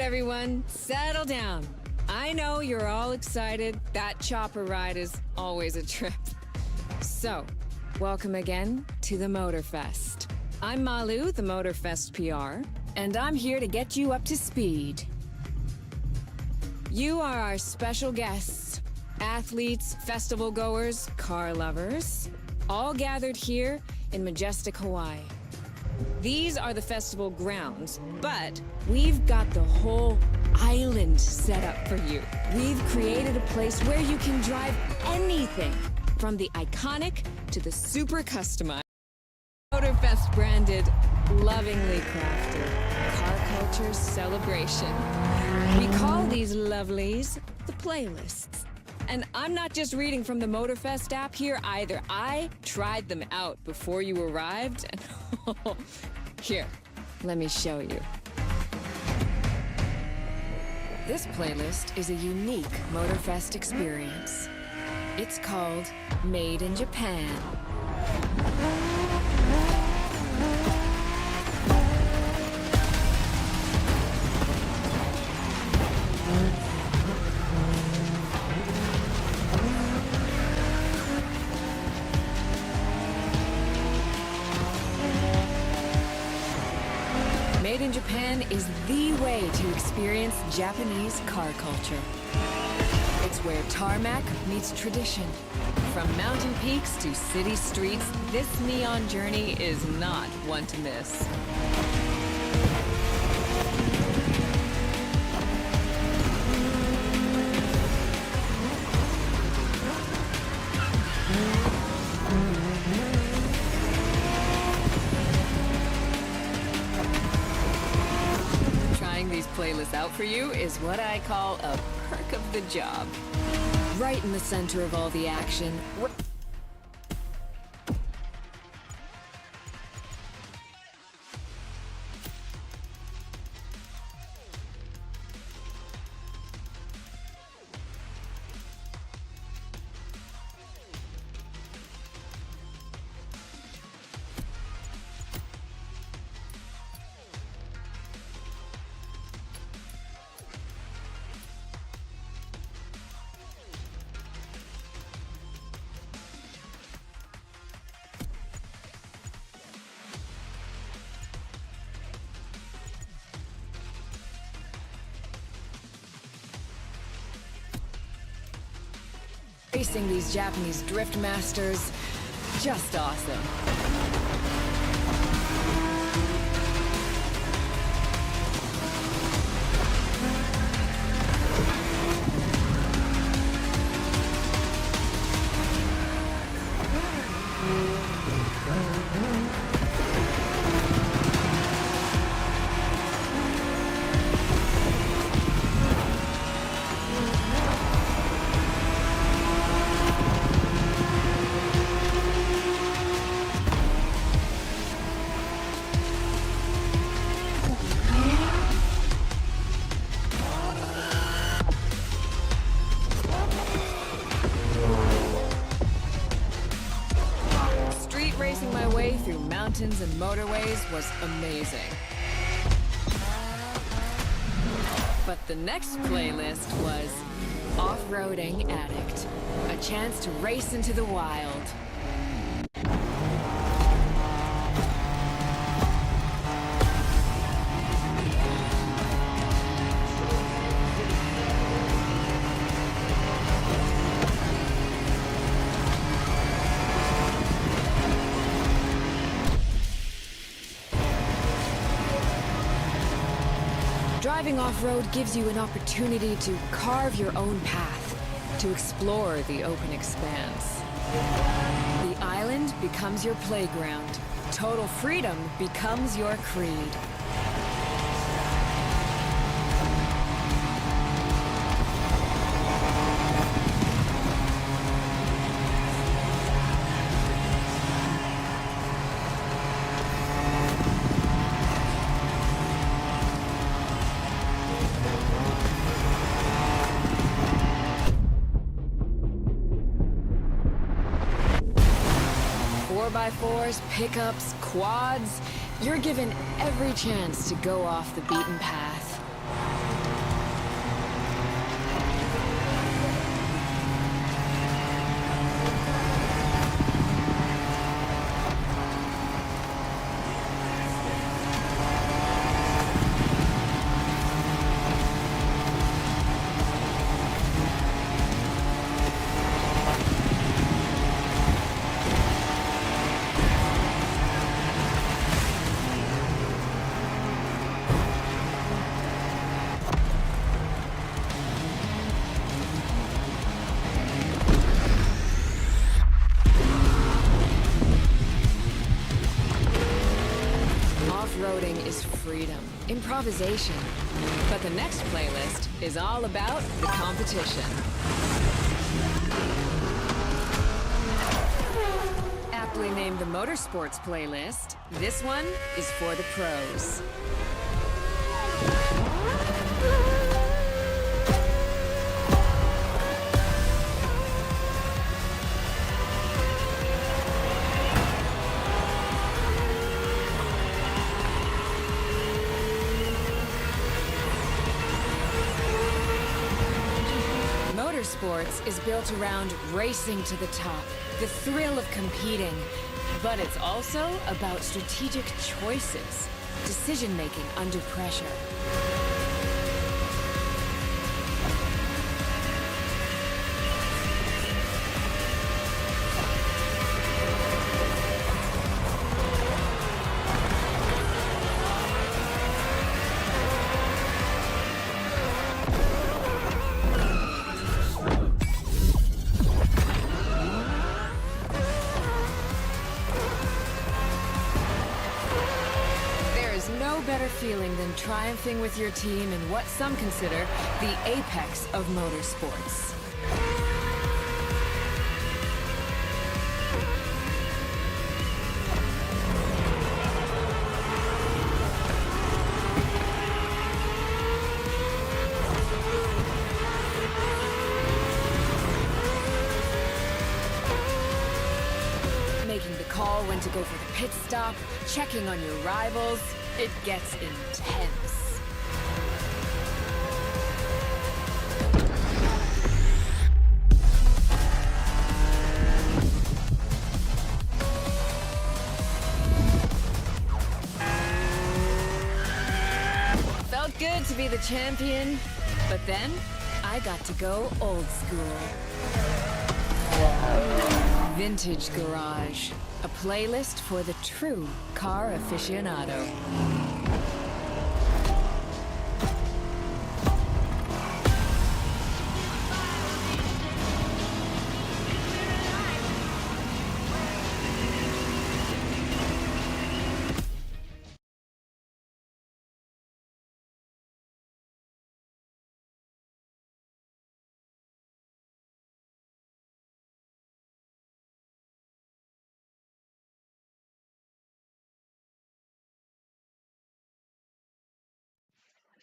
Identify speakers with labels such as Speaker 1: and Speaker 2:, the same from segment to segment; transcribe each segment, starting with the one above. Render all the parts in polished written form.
Speaker 1: everyone. Settle down. I know you're all excited. That chopper ride is always a trip. So, welcome again to the MOTORFEST. I'm Malu, the MOTORFEST PR, and I'm here to get you up to speed. You are our special guests, athletes, festival goers, car lovers, all gathered here in majestic Hawaii. These are the festival grounds, but we've got the whole island set up for you. We've created a place where you can drive anything, from the iconic to the super customized. MOTORFEST branded, lovingly crafted, car culture celebration. We call these lovelies the playlists. And I'm not just reading from the MOTORFEST app here either. I tried them out before you arrived, and here, let me show you. This playlist is a unique MOTORFEST experience. It's called Made in Japan. Made in Japan is the way to experience Japanese car culture. It's where tarmac meets tradition. From mountain peaks to city streets, this neon journey is not one to miss. These playlists out for you is what I call a perk of the job. Right in the center of all the action. Racing these Japanese drift masters, just awesome. Racing my way through mountains and motorways was amazing. But the next playlist was Off-Roading Addict, a chance to race into the wild. Driving off-road gives you an opportunity to carve your own path, to explore the open expanse. The island becomes your playground. Total freedom becomes your creed. Fours, pickups, quads, you're given every chance to go off the beaten path. freedom, improvisation. But the next playlist is all about the competition. Aptly named the Motorsports playlist, this one is for the pros. Motorsports is built around racing to the top, the thrill of competing. But it's also about strategic choices, decision-making under pressure. No better feeling than triumphing with your team in what some consider the apex of motorsports. Making the call when to go for the pit stop, checking on your rivals. It gets intense. Felt good to be the champion, but then I got to go old school. Vintage Garage, a playlist for the true car aficionado.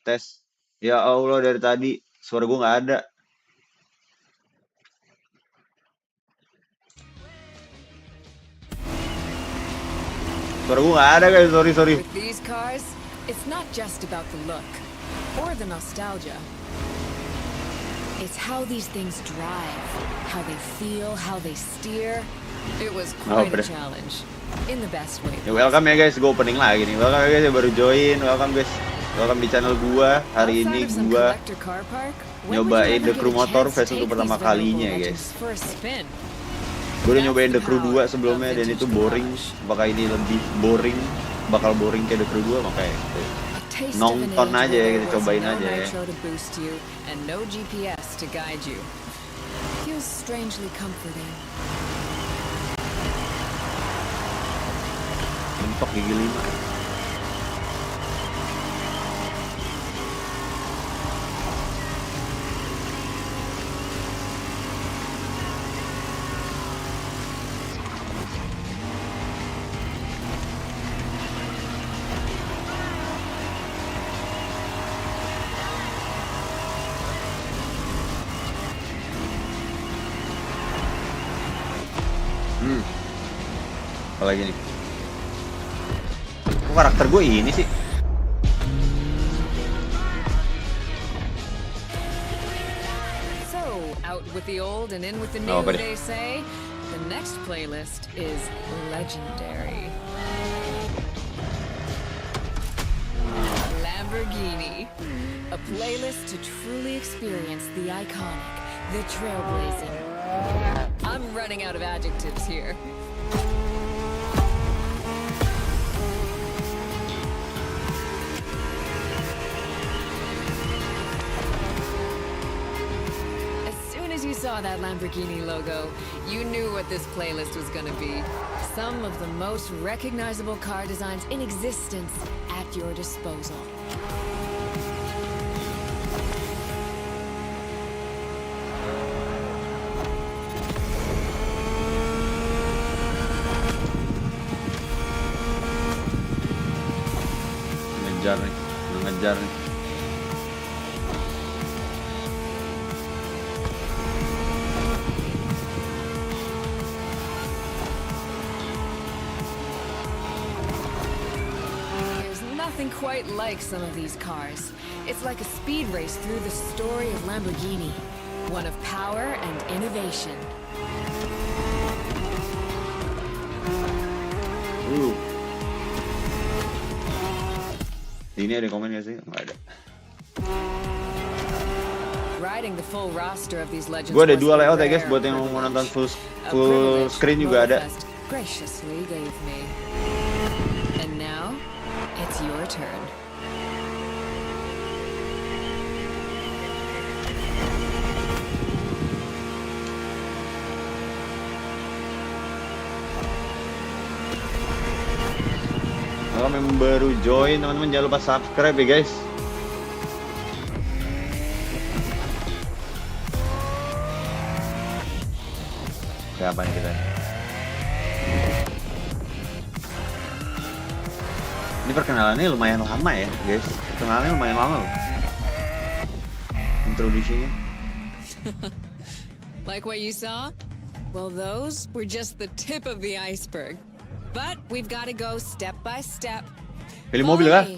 Speaker 2: Tes. Ya Allah, dari tadi suara gue nggak ada. Suara gue nggak ada guys, sorry.
Speaker 1: With these cars, it's not just about the look or the nostalgia. It's how these things drive, how they feel, how they steer. It was quite a challenge, in the best way.
Speaker 2: Ya, welcome ya guys, gue opening lagi nih. Welcome ya guys, yang baru join. Welcome guys. Welcome di channel gua. Hari ini gua nyobain The Crew MOTORFEST untuk pertama kalinya guys. Gue udah nyobain The Crew 2 sebelumnya dan itu boring. Apakah ini lebih boring? Bakal boring kayak The Crew 2 makanya nonton aja ya, kita cobain aja ya. Mentok gigi 5. Apalagi nih? Kok karakter gue ini sih?
Speaker 1: So, out with the old and in with the new, they say. The next playlist is legendary. Lamborghini. A playlist to truly experience the iconic, the trailblazing. I'm running out of adjectives here. saw that Lamborghini logo, you knew what this playlist was gonna be. Some of the most recognizable car designs in existence at your disposal.
Speaker 2: Ngejar nih.
Speaker 1: Nothing quite like some of these cars. It's like a speed race through the story of Lamborghini, one of power and innovation.
Speaker 2: Ini ada komen nggak sih? Nggak ada.
Speaker 1: Riding the full roster of these legends.
Speaker 2: Gue ada 2 layout ya guys, buat yang mau nonton full screen juga ada.
Speaker 1: Graciously gave me. And now, it's your turn.
Speaker 2: Kalau memang baru join, teman-teman jangan lupa subscribe ya guys. Siapa nih kita? Ini perkenalannya lumayan lama ya guys. Perkenalannya lumayan lama loh. Introduksinya.
Speaker 1: Like what you saw? Well, those were just the tip of the iceberg. But we've got to go step by step.
Speaker 2: Pilih mobil kah?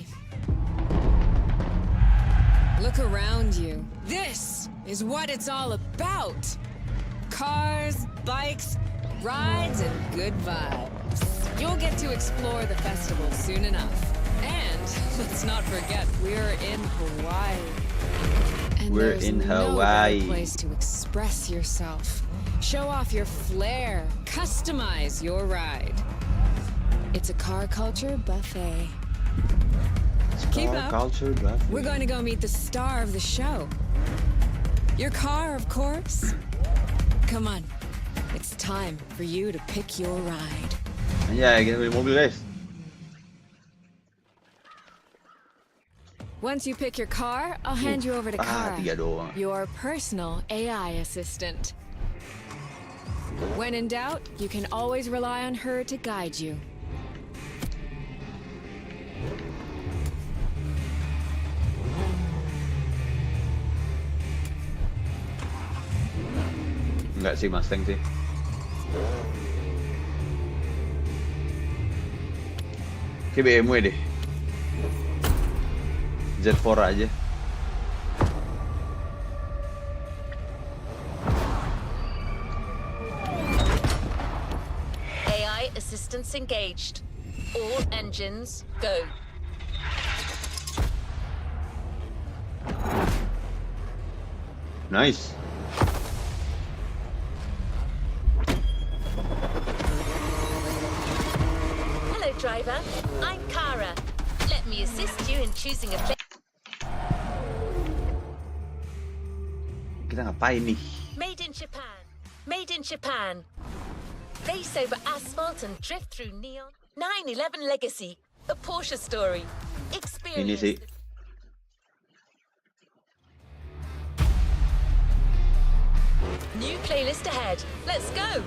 Speaker 1: Look around you. This is what it's all about. Cars, bikes, rides, and good vibes. You'll get to explore the festival soon enough. And let's not forget, we're in Hawaii. And
Speaker 2: we're in Hawaii.
Speaker 1: No place to express yourself. Show off your flair. Customize your ride. It's a car culture buffet. Keep up.
Speaker 2: Culture buffet.
Speaker 1: We're going to go meet the star of the show. Your car, of course. Come on. It's time for you to pick your ride.
Speaker 2: Ya, kita beli mobil, guys.
Speaker 1: Once you pick your car, I'll hand you over to Kara,
Speaker 2: 3 doang.
Speaker 1: your personal AI assistant. When in doubt, you can always rely on her to guide you.
Speaker 2: Enggak sih, Mustang sih. Kayak BMW deh. Z4 aja.
Speaker 3: AI assistance engaged. All engines go.
Speaker 2: Nice.
Speaker 3: Hello, driver. I'm Kara. Let me assist you in choosing a place.
Speaker 2: Kita ngapain nih?
Speaker 3: Made in Japan. Made in Japan. Race over asphalt and drift through neon. 911 Legacy. A Porsche story. Experience.
Speaker 2: Ini sih.
Speaker 3: New playlist ahead. Let's go.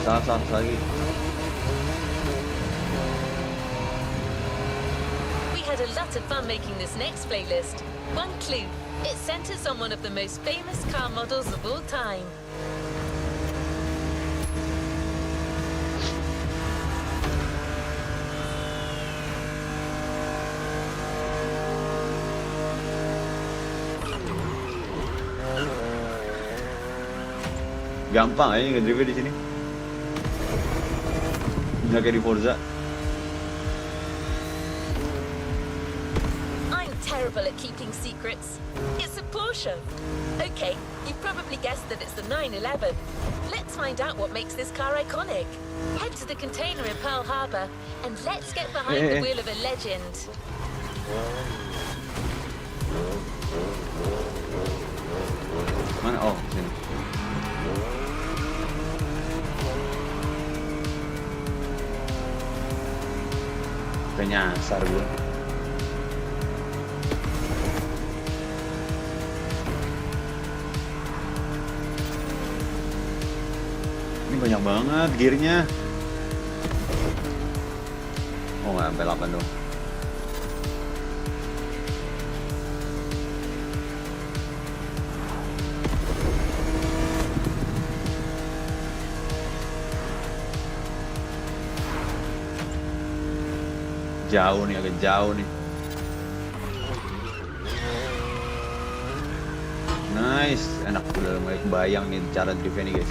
Speaker 2: Salah lagi.
Speaker 3: We had a lot of fun making this next playlist. One clue. It centers on one of the most famous car models of all time.
Speaker 2: Gampang aja ngedrive di sini. Nggak kayak di Forza.
Speaker 3: I'm terrible at keeping secrets. It's a Porsche. Okay, you probably guessed that it's the 911. Let's find out what makes this car iconic. Head to the container in Pearl Harbor and let's get behind the wheel of a legend.
Speaker 2: nyasar gue. Ini banyak banget gearnya. Oh nggak sampai 8 dong. Jauh nih, agak jauh nih. Nice, enak, udah mulai kebayang nih cara driftnya nih guys.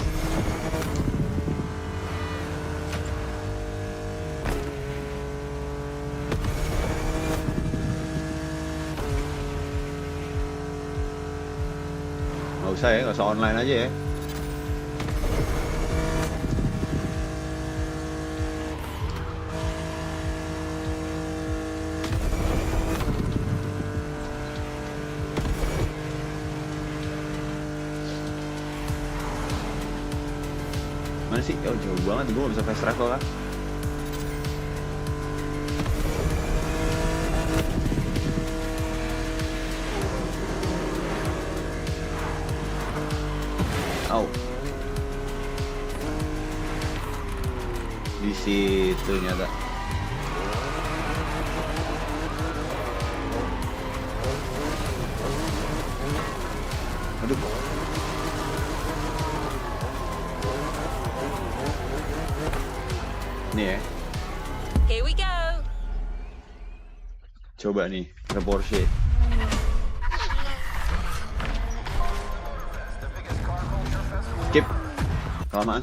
Speaker 2: Nggak usah ya, nggak usah online aja ya. Mana sih? Oh jauh banget, gue gak bisa fast travel kan? Au. Di situ nyata. Aduh. Nih ya.
Speaker 3: Here we go.
Speaker 2: Coba nih, ke Porsche. Skip. Kelamaan.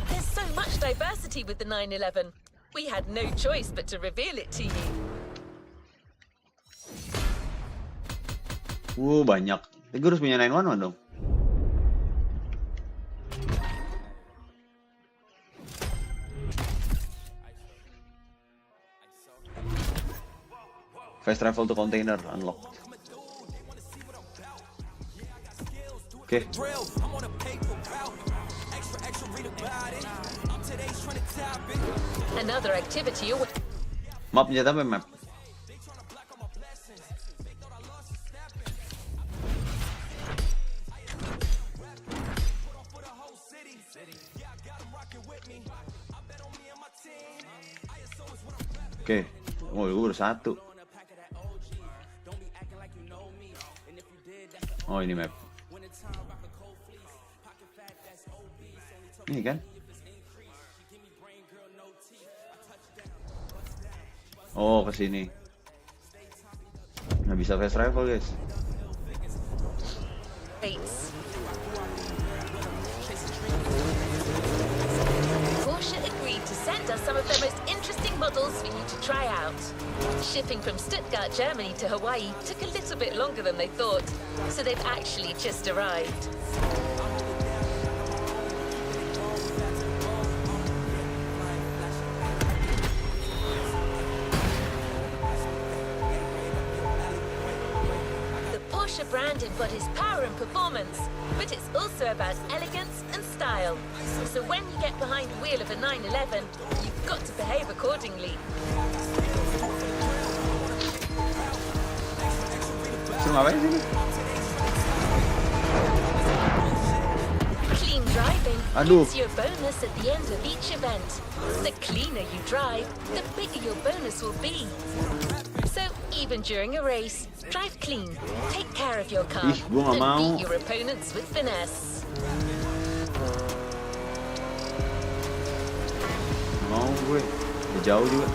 Speaker 3: There's so much diversity with the 911. We had no choice but to reveal it to you.
Speaker 2: Banyak. Gue harus punya 911 dong. Fast travel to container unlocked. Oke.
Speaker 3: Another activity.
Speaker 2: Map nyata apa map? Oke. Oh, gue baru satu. Oh, ini map. Ini kan? Oh, ke sini. Nggak bisa fast travel, guys.
Speaker 3: Porsche agreed to send us some of their most interesting models for you to try out. Shipping from Stuttgart, Germany to Hawaii took a little bit longer than they thought, so they've actually just arrived. The brand embodies power and performance, but it's also about elegance and style. So when you get behind the wheel of a 911, you've got to behave accordingly. Clean driving gives you a bonus at the end of each event. The cleaner you drive, the bigger your bonus will be. So even during a race, drive clean, take care of your car, and beat your opponents with finesse.
Speaker 2: Mau gue, jauh juga.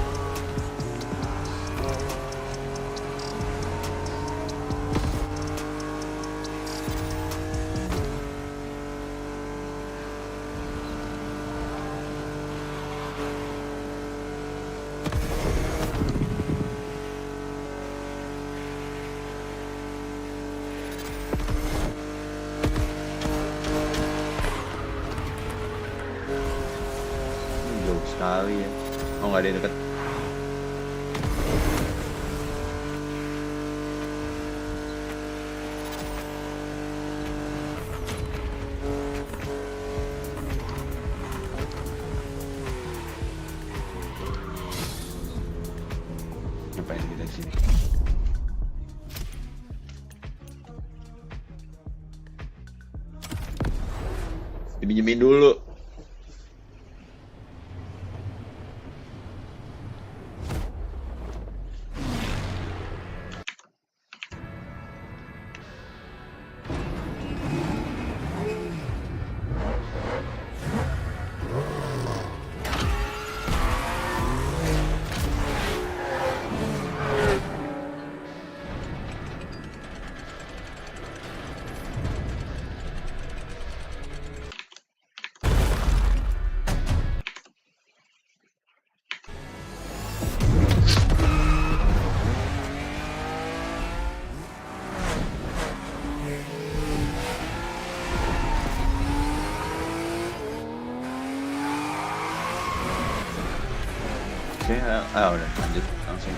Speaker 2: Sekali ya. Oh nggak ada yang deket. ngapain kita sini? Dipinjemin dulu. Oke, udah lanjut langsung.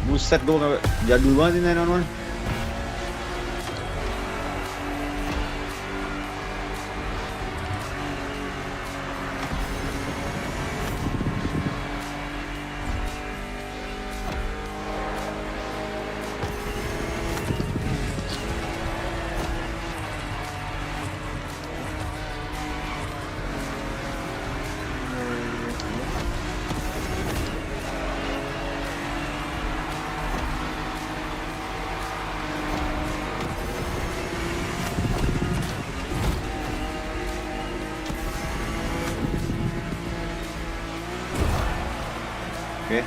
Speaker 2: Buset, gue jadul banget ini 911. Oke.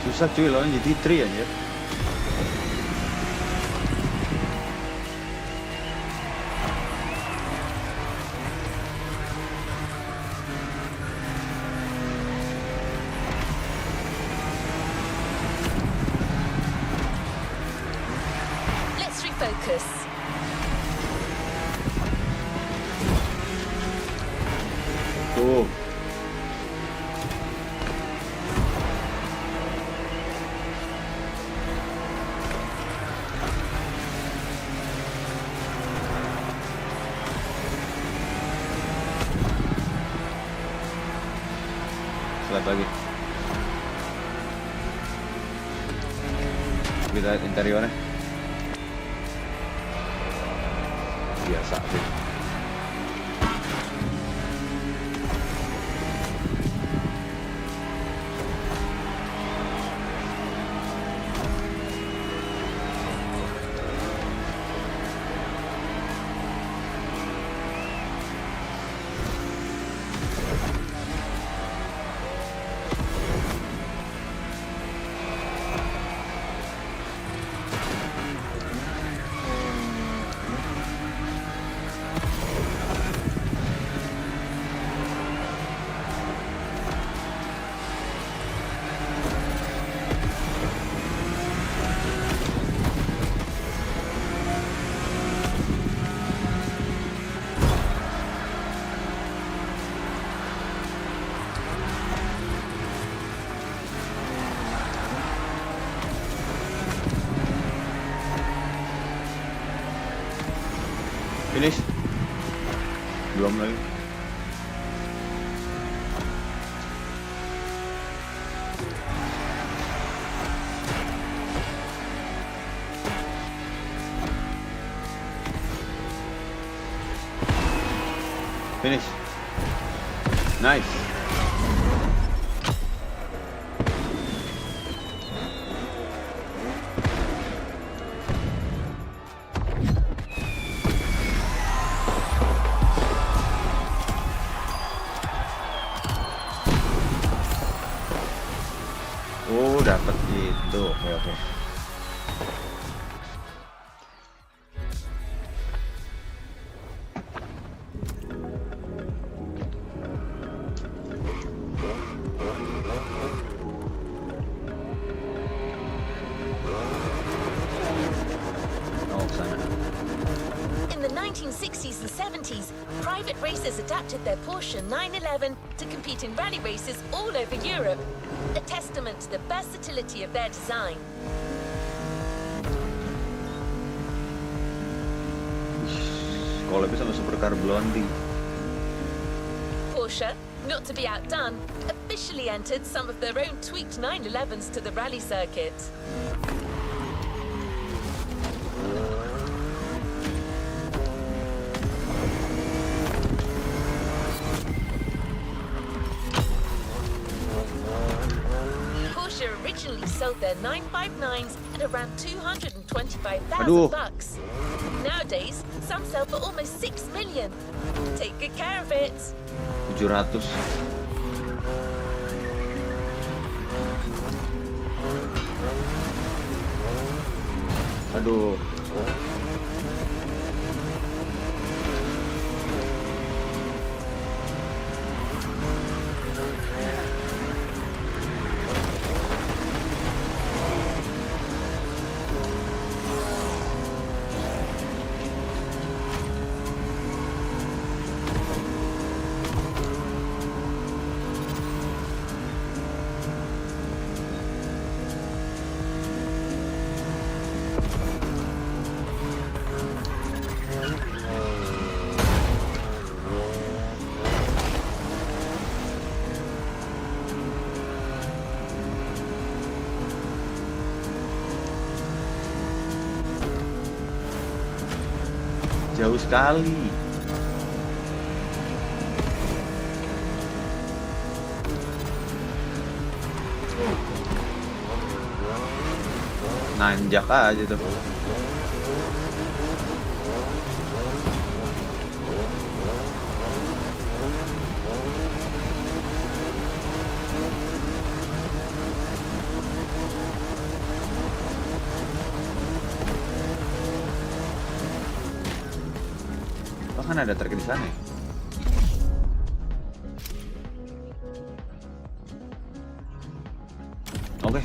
Speaker 2: Susah cuy lawan GT3 anjir.
Speaker 3: Let's refocus.
Speaker 2: Tuh. Slap lagi. Kita lihat interiornya. Biasa sih. Finish. Belum lagi. Finish. Nice. Oh, dapat itu. Oke.
Speaker 3: 1960s and 70s, private racers adapted their Porsche 911 to compete in rally races all over Europe, a testament to the versatility of their design.
Speaker 2: Collabnya sama supercar Blondie.
Speaker 3: Porsche, not to be outdone, officially entered some of their own tweaked 911s to the rally circuit. Porsche originally sold their 959s at around $225,000. Nowadays, some sell for almost $6 million. Take good care of it.
Speaker 2: 700. Aduh. Jauh sekali. Nanjak aja tuh. Kan ada truk di sana ya? Oke.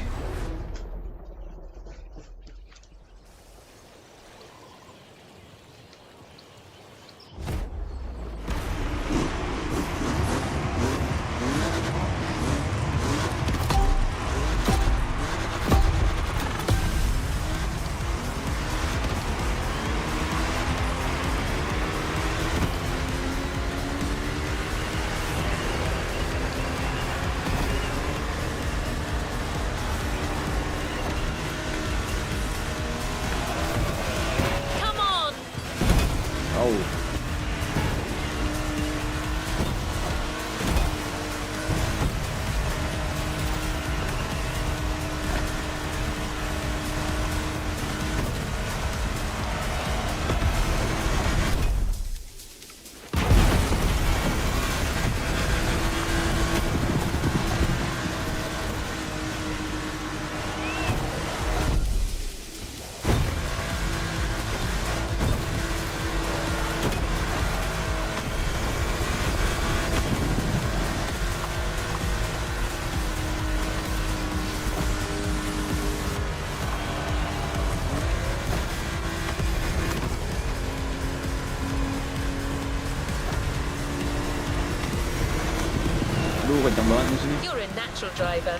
Speaker 2: Aduh, kencang banget musuhnya.
Speaker 3: You're a natural driver.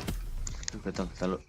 Speaker 2: Kencang, selalu.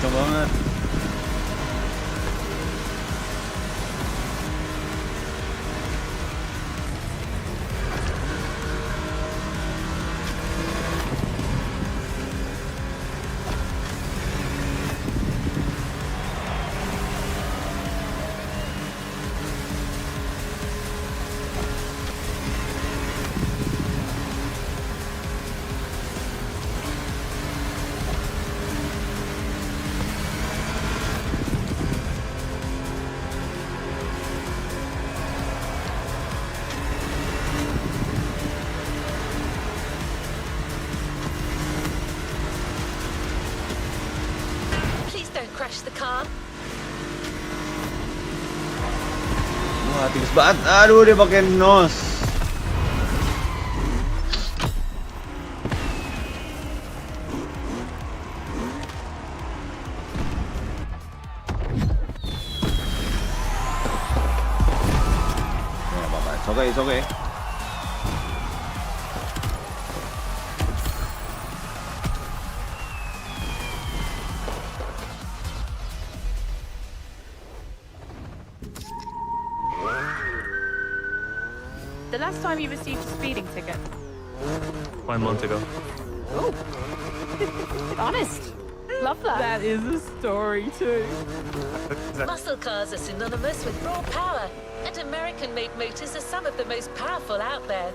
Speaker 2: Kencang banget.
Speaker 3: crash the car.
Speaker 2: Wah, tipis banget. Aduh, dia pakai nos. Ya, apa-apa. It's okay.
Speaker 4: The last time you received a speeding ticket?
Speaker 5: 1 month ago.
Speaker 4: Oh, honest. Love that.
Speaker 6: That is a story too.
Speaker 3: Muscle cars are synonymous with raw power, and American-made motors are some of the most powerful out there.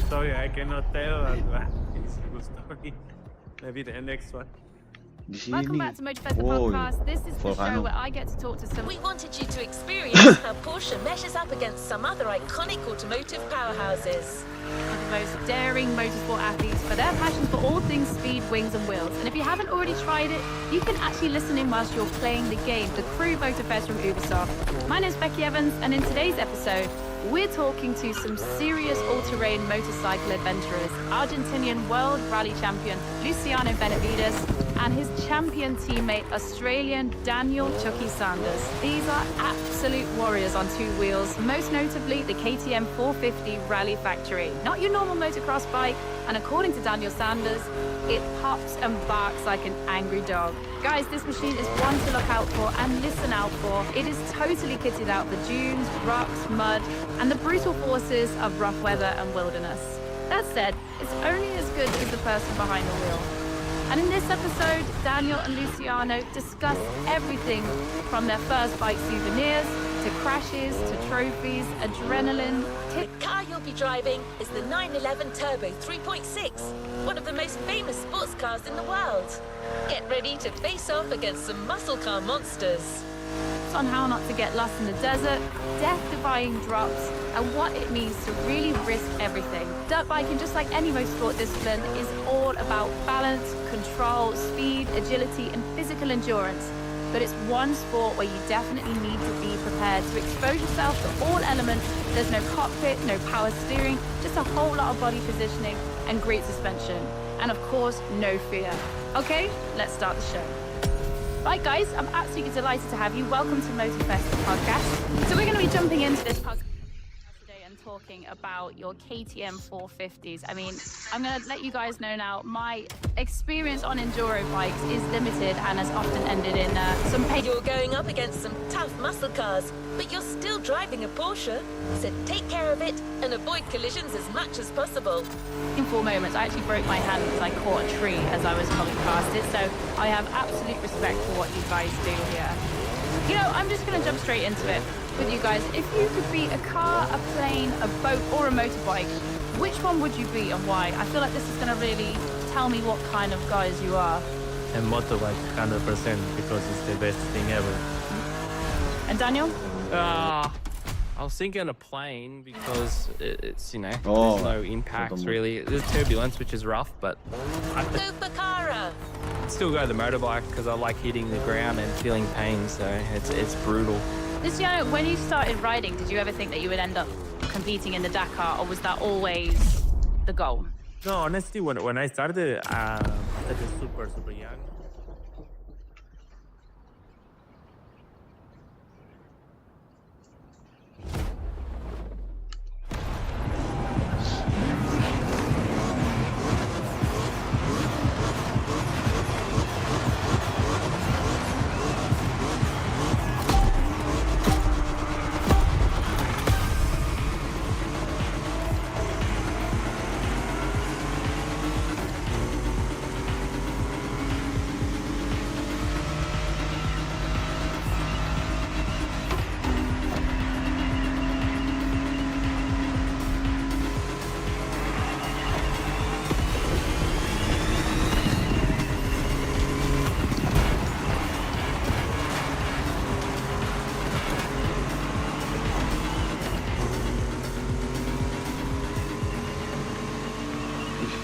Speaker 5: Sorry, I cannot tell that. It's a good story. Maybe the next one.
Speaker 2: Di sini.
Speaker 4: Welcome back to MOTORFEST the
Speaker 2: Oh,
Speaker 4: podcast. This is the show
Speaker 2: volcano.
Speaker 4: where I get to talk to some
Speaker 3: We wanted you to experience how Porsche measures up against some other iconic automotive powerhouses.
Speaker 4: of the most daring motorsport athletes for their passion for all things speed, wings and wheels. And if you haven't already tried it, you can actually listen in whilst you're playing the game, the Crew MOTORFEST from Ubisoft. My name's Becky Evans, and in today's episode, we're talking to some serious all-terrain motorcycle adventurers, Argentinian World Rally Champion Luciano Benavides and his champion teammate, Australian Daniel Chucky Sanders. These are absolute warriors on two wheels, most notably the KTM 450 Rally Factory. Not your normal motocross bike, and according to Daniel Sanders, it pops and barks like an angry dog. Guys, this machine is one to look out for and listen out for. It is totally kitted out for dunes, rocks, mud, and the brutal forces of rough weather and wilderness. That said, it's only as good as the person behind the wheel. And in this episode, Daniel and Luciano discuss everything from their first bike souvenirs, to crashes, to trophies, adrenaline,
Speaker 3: The car you'll be driving is the 911 Turbo 3.6, one of the most famous sports cars in the world. Get ready to face off against some muscle car monsters.
Speaker 4: on how not to get lost in the desert, death-defying drops, and what it means to really risk everything. Dirt biking, just like any motorsport discipline, is all about balance, control, speed, agility, and physical endurance. But it's one sport where you definitely need to be prepared to expose yourself to all elements. There's no cockpit, no power steering, just a whole lot of body positioning and great suspension. And of course, no fear. Okay, let's start the show. Right, guys, I'm absolutely delighted to have you. Welcome to MOTORFEST, the podcast. So we're going to be jumping into this podcast today and talking about your KTM 450s. I mean, I'm going to let you guys know now, my experience on enduro bikes is limited and has often ended in some pain.
Speaker 3: You're going up against some tough muscle cars, but you're still driving a Porsche, so take care of it and avoid collisions as much as possible.
Speaker 4: In 4 moments, I actually broke my hand because I caught a tree as I was coming past it, so I have absolute respect for what you guys do here. You know, I'm just going to jump straight into it with you guys. If you could be a car, a plane, a boat, or a motorbike, which one would you be and why? I feel like this is going to really tell me what kind of guys you are.
Speaker 5: And motorbike 100% because it's the best thing ever.
Speaker 4: And Daniel?
Speaker 6: I was thinking a plane because it's, you know,
Speaker 2: Oh,
Speaker 6: there's no impacts really. There's turbulence, which is rough, but I
Speaker 3: Go for Cara!
Speaker 6: still go the motorbike because I like hitting the ground and feeling pain, so it's brutal.
Speaker 4: Luciano, when you started riding, did you ever think that you would end up competing in the Dakar, or was that always the goal?
Speaker 5: No, honestly, when I started, I started super young.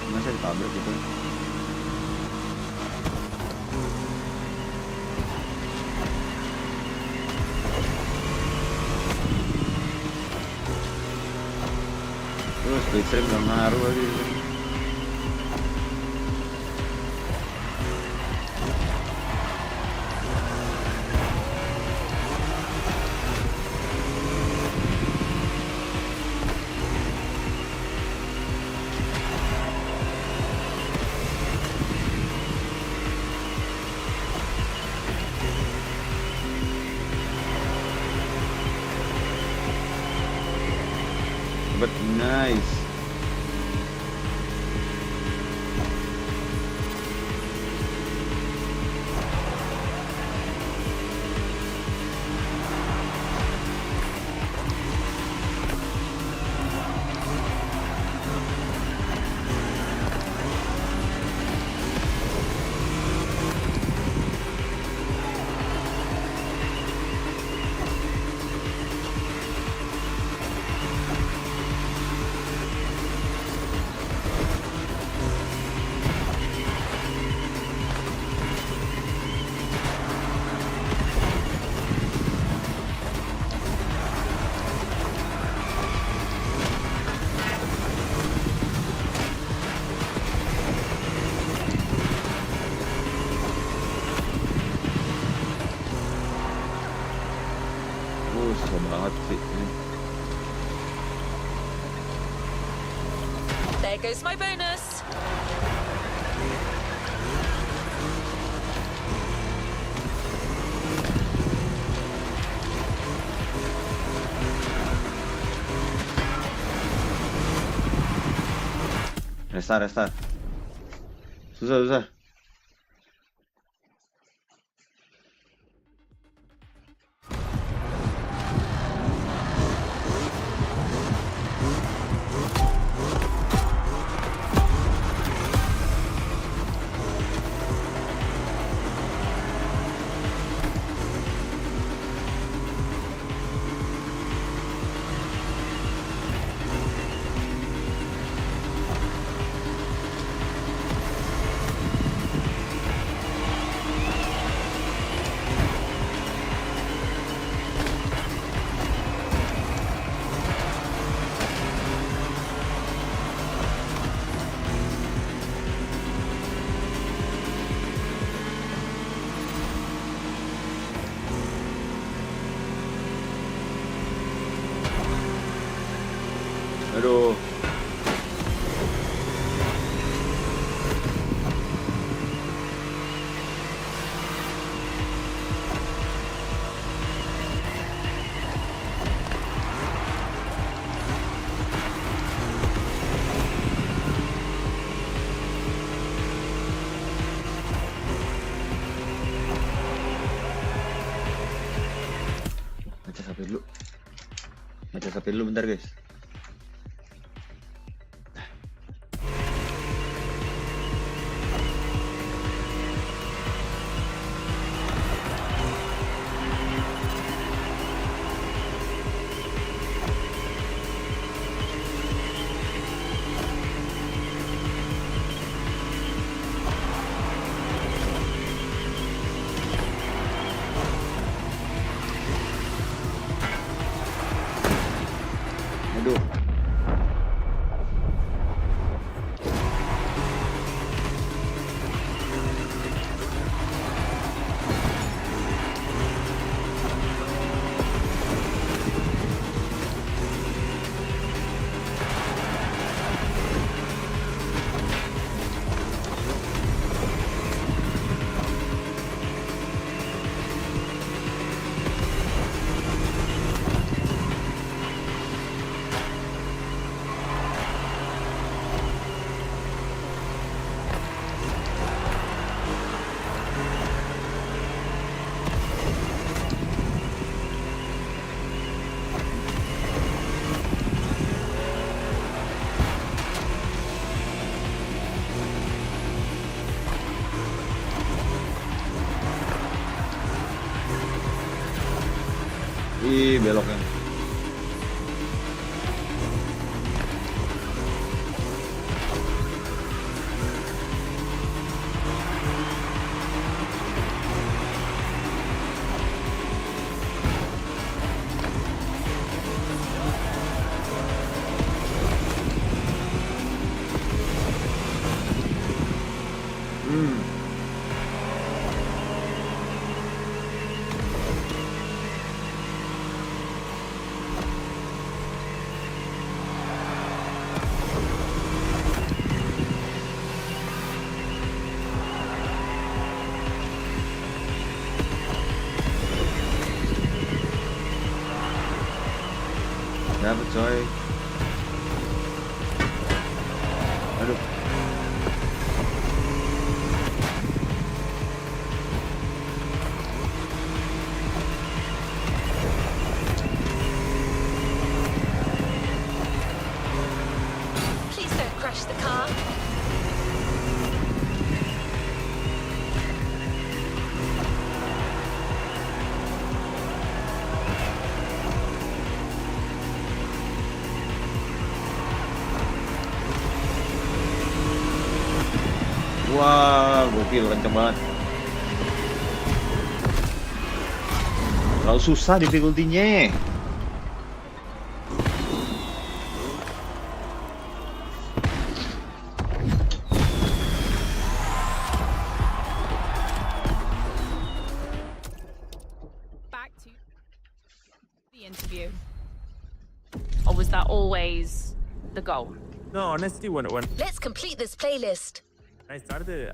Speaker 2: Masa ditabrak gitu. Listrik nggak ngaruh lagi. But nice. Susah banget sih ini.
Speaker 3: There goes my bonus.
Speaker 2: Restart. Susah. Aduh. Baca HP dulu bentar, guys. Aduh. Ih, beloknya. Dapet coy. Aduh.
Speaker 3: Please don't crash the car.
Speaker 2: Wah, gokil, kenceng banget. Terlalu susah difficulty-nya.
Speaker 4: Back to the interview. Or was that always the goal?
Speaker 5: No, honestly, when
Speaker 3: Let's complete this playlist.
Speaker 5: I started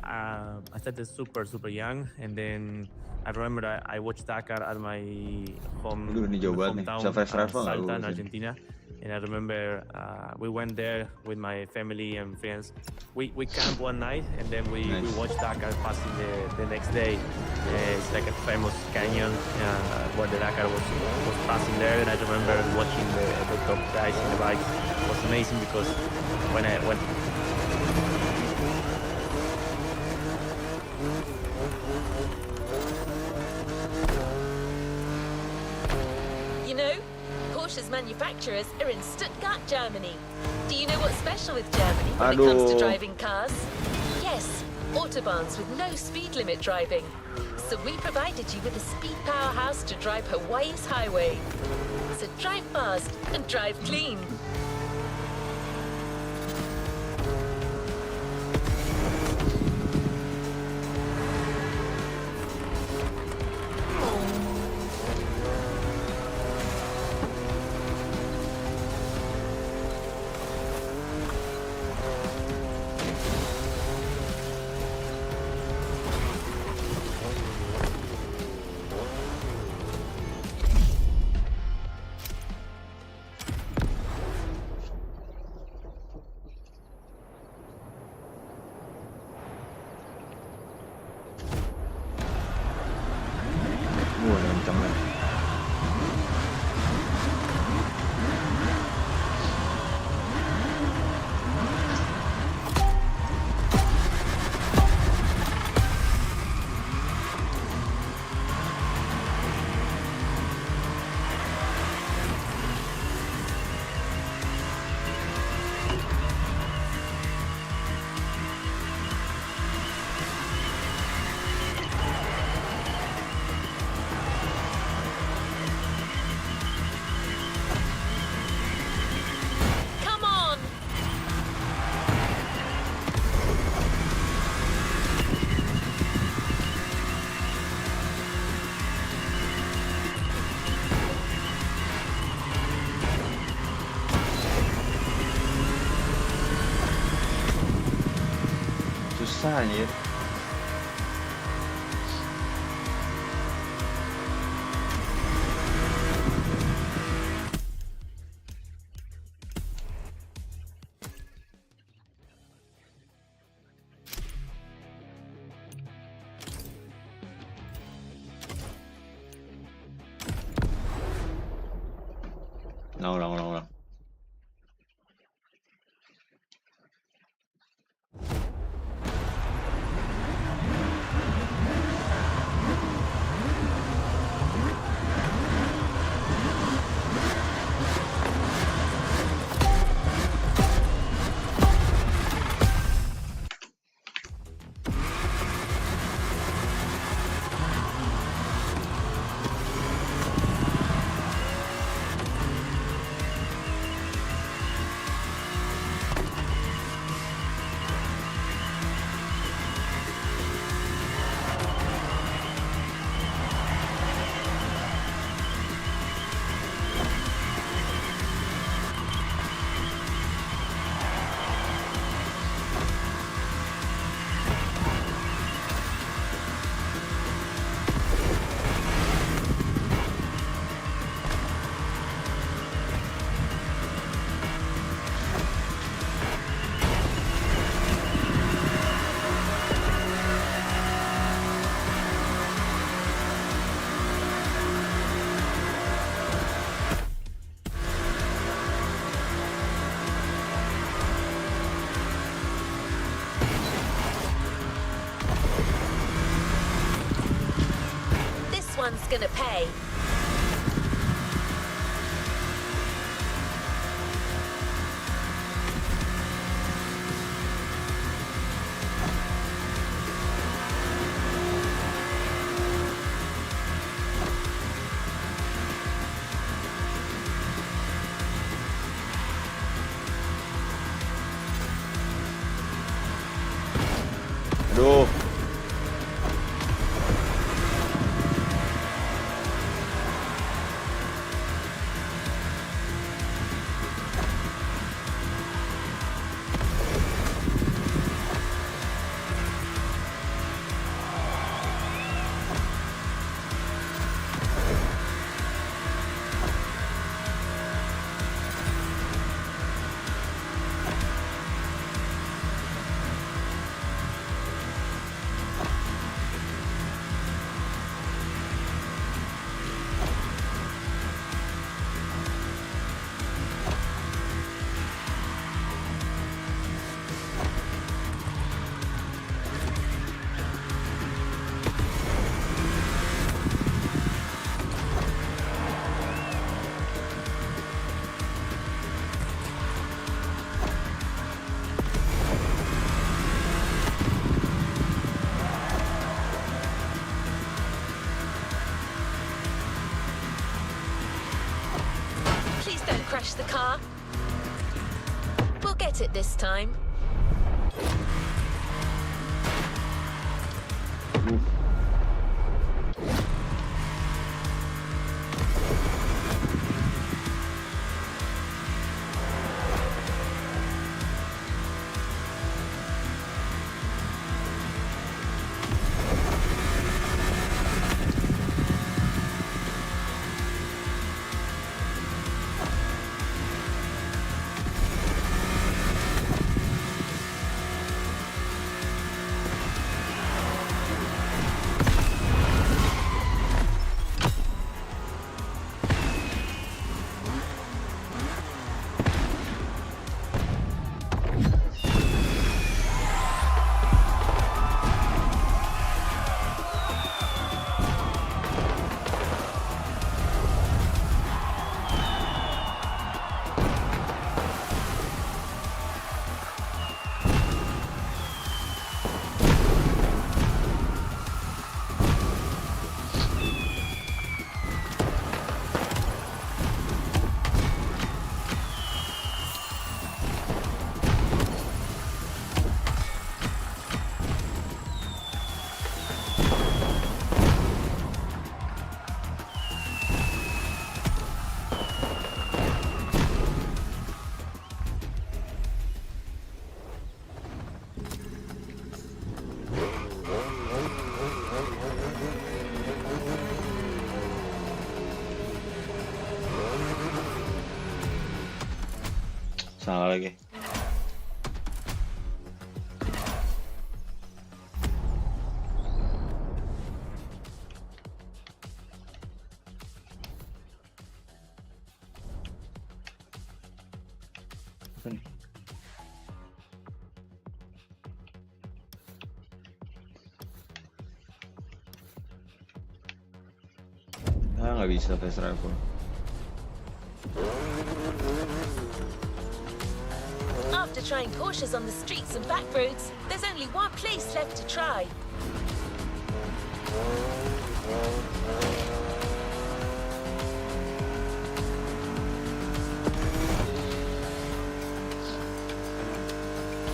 Speaker 5: super young, and then I remember I watched Dakar at my
Speaker 2: Aduh, ini jauh banget nih. Bisa fast travel nggak lu
Speaker 5: Salta in
Speaker 2: sini?
Speaker 5: Argentina. And I remember we went there with my family and friends. We camped one night, and then we watched Dakar passing the next day. It's like a famous canyon where the Dakar was passing there, and I remember watching the top guys in the bikes. It was amazing because when
Speaker 3: You know, Porsche's manufacturers are in Stuttgart, Germany. Do you know what's special with Germany when it comes to
Speaker 2: Aduh.
Speaker 3: driving cars? Yes, autobahns with no speed limit driving. So we provided you with a speed powerhouse to drive Hawaii's highway. So drive fast and drive clean.
Speaker 2: Wah, kenceng banget.
Speaker 3: Come on!
Speaker 2: Susah anjir. Ulang.
Speaker 3: Someone's gonna pay.
Speaker 2: Aduh.
Speaker 3: Crash the car. We'll get it this time.
Speaker 2: Salah lagi. Apa nih? Ah, nggak bisa fast travel.
Speaker 3: After trying Porsches on the streets and back roads, there's only one place left to try.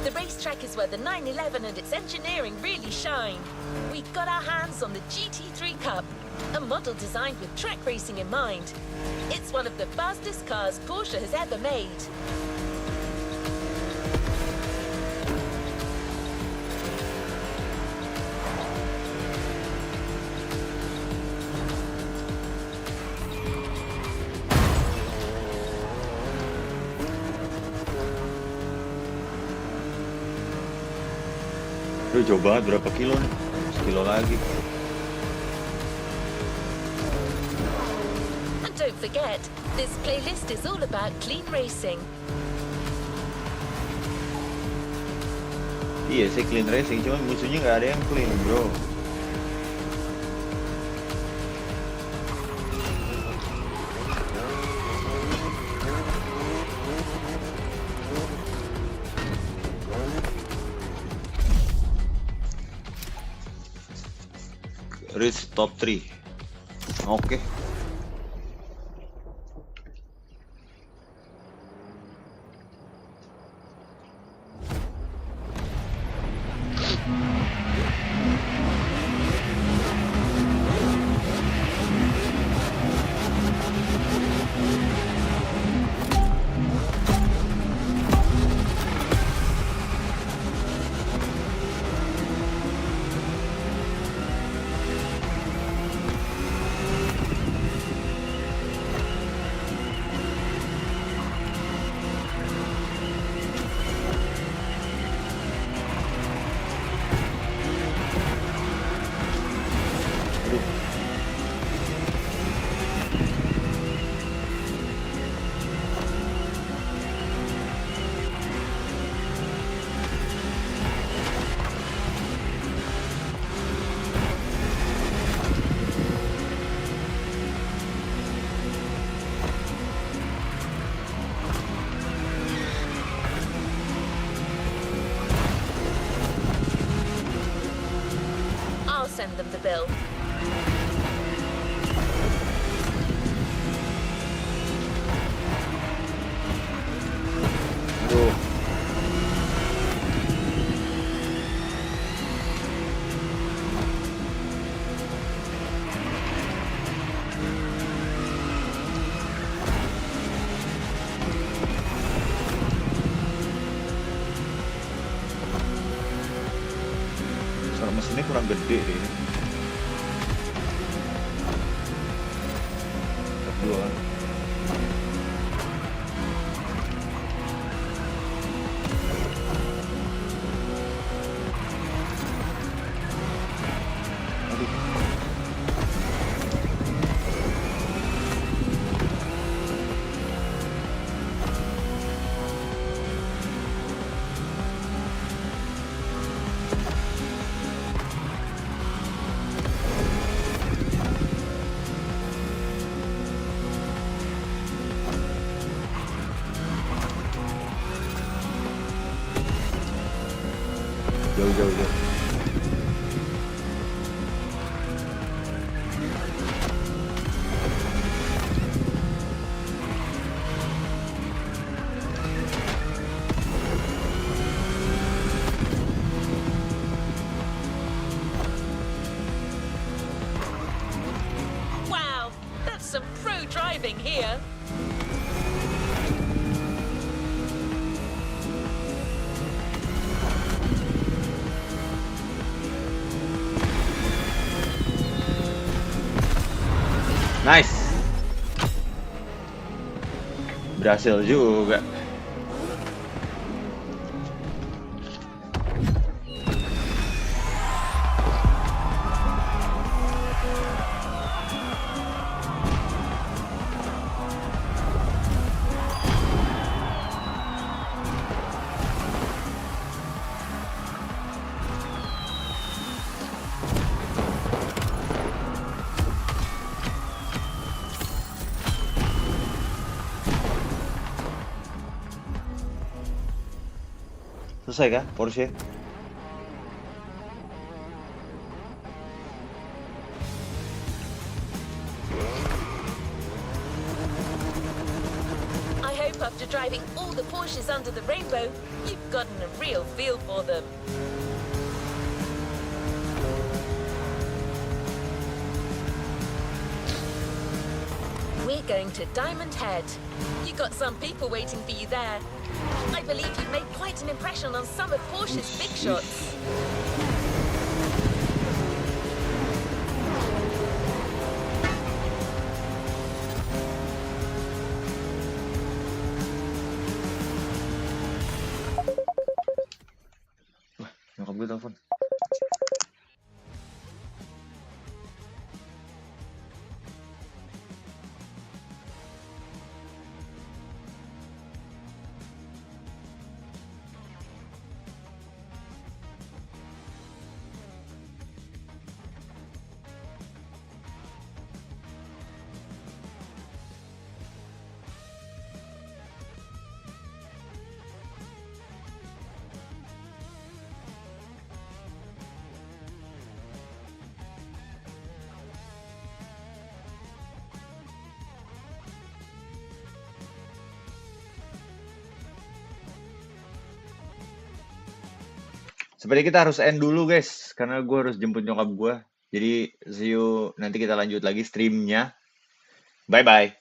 Speaker 3: The racetrack is where the 911 and its engineering really shine. We've got our hands on the GT3 Cup, a model designed with track racing in mind. It's one of the fastest cars Porsche has ever made.
Speaker 2: Aduh, jauh banget, berapa kilo nih? Sekilo lagi.
Speaker 3: And don't forget, this playlist is all about clean racing.
Speaker 2: Iya sih clean racing, cuman musuhnya nggak ada yang clean bro. Reach top 3. Oke.
Speaker 3: I'll send them the bill.
Speaker 2: Aduh. Suara mesinnya kurang gede deh ini. Kedua. Jauh.
Speaker 3: Wow, that's some pro driving here.
Speaker 2: Nice. Berhasil juga. Selesai kah Porsche?
Speaker 3: I hope after driving all the Porsches under the rainbow, you've gotten a real feel for them. We're going to Diamond Head. You got some people waiting for you there. I believe you've made quite an impression on some of Porsche's big shots.
Speaker 2: Nyokap gue telepon. Seperti kita harus end dulu guys, karena gue harus jemput nyokap gue. Jadi see you, nanti kita lanjut lagi streamnya. Bye bye.